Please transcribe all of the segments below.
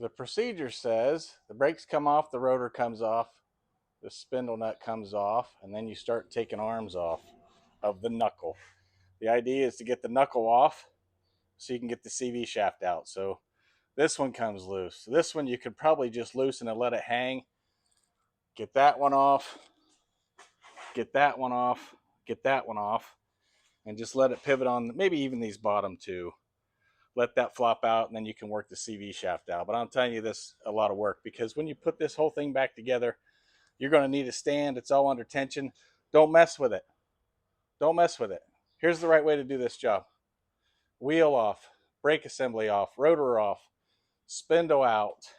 The procedure says the brakes come off, the rotor comes off, the spindle nut comes off, and then you start taking arms off of the knuckle. The idea is to get the knuckle off so you can get the CV shaft out. So this one comes loose. This one you could probably just loosen and let it hang. Get that one off, get that one off, get that one off, and just let it pivot on, maybe even these bottom two. Let that flop out, and then you can work the CV shaft out. But I'm telling you, this is a lot of work, because when you put this whole thing back together, you're going to need a stand. It's all under tension. Don't mess with it. Don't mess with it. Here's the right way to do this job. Wheel off, brake assembly off, rotor off, spindle out,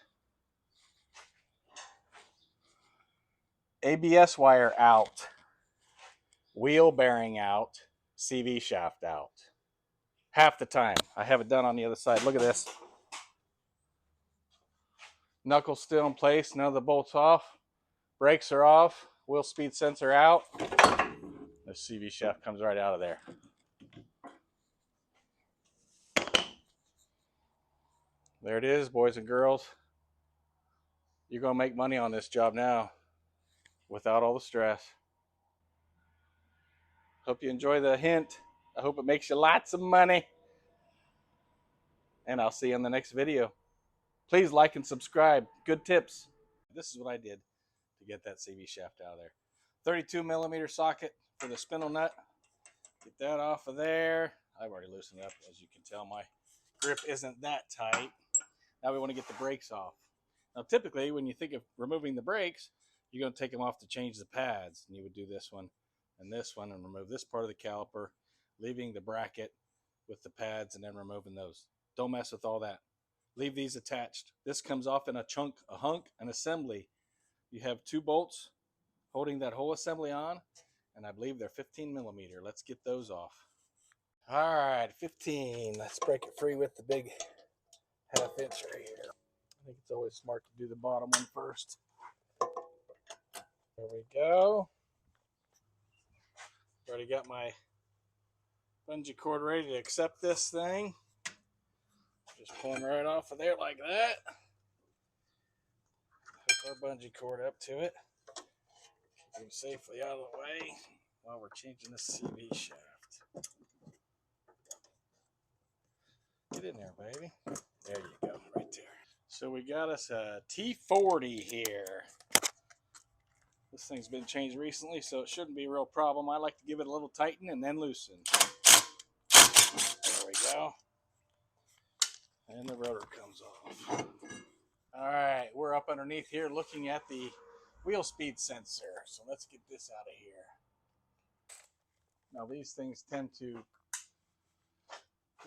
ABS wire out, wheel bearing out, CV shaft out. Half the time. I have it done on the other side. Look at this. Knuckles still in place, none of the bolts off. Brakes are off, wheel speed sensor out. The CV shaft comes right out of there. There it is, boys and girls. You're going to make money on this job now without all the stress. Hope you enjoy the hint. I hope it makes you lots of money. And I'll see you in the next video. Please like and subscribe. Good tips. This is what I did to get that CV shaft out of there. 32 millimeter socket for the spindle nut. Get that off of there. I've already loosened it up. As you can tell, my grip isn't that tight. Now we want to get the brakes off. Now typically when you think of removing the brakes, you're going to take them off to change the pads. And you would do this one and remove this part of the caliper, leaving the bracket with the pads and then removing those. Don't mess with all that. Leave these attached. This comes off in a chunk, a hunk, an assembly. You have 2 bolts holding that whole assembly on, and I believe they're 15 millimeter. Let's get those off. All right, 15. Let's break it free with the big 1/2 inch right here. I think it's always smart to do the bottom one first. There we go. Already got my bungee cord ready to accept this thing. Just pulling right off of there like that. Hook our bungee cord up to it. Keep it safely out of the way while we're changing the CV shaft. Get in there, baby. There you go, right there. So we got us a T40 here. This thing's been changed recently, so it shouldn't be a real problem. I like to give it a little tighten and then loosen. There we go. And the rotor comes off. All right, we're up underneath here looking at the wheel speed sensor. So let's get this out of here. Now these things tend to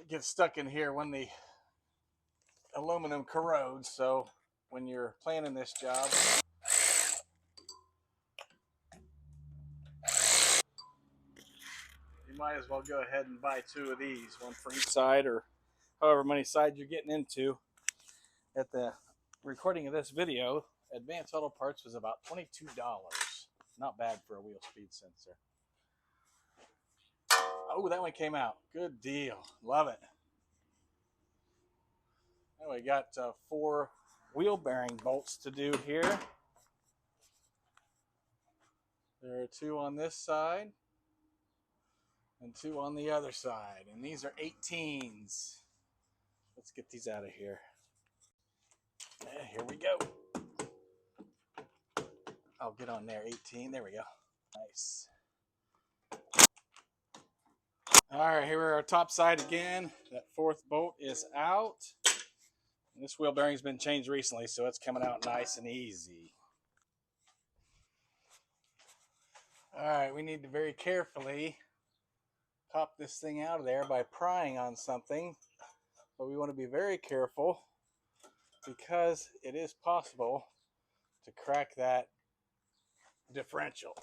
get stuck in here when the aluminum corrodes. So when you're planning this job, you might as well go ahead and buy 2 of these, one for each side, or however many sides you're getting into. At the recording of this video, Advanced Auto Parts was about $22. Not bad for a wheel speed sensor. Oh, that one came out. Good deal. Love it. Now we got 4 wheel bearing bolts to do here. There are 2 on this side and 2 on the other side. And these are 18s. Let's get these out of here. Yeah, here we go. I'll get on there, 18. There we go. Nice. All right, here we're our top side again. That 4th bolt is out. And this wheel bearing's been changed recently, so it's coming out nice and easy. All right, we need to very carefully pop this thing out of there by prying on something. But we want to be very careful because it is possible to crack that differential.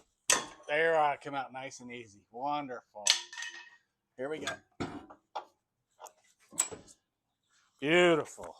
There, I come out nice and easy. Wonderful. Here we go. Beautiful.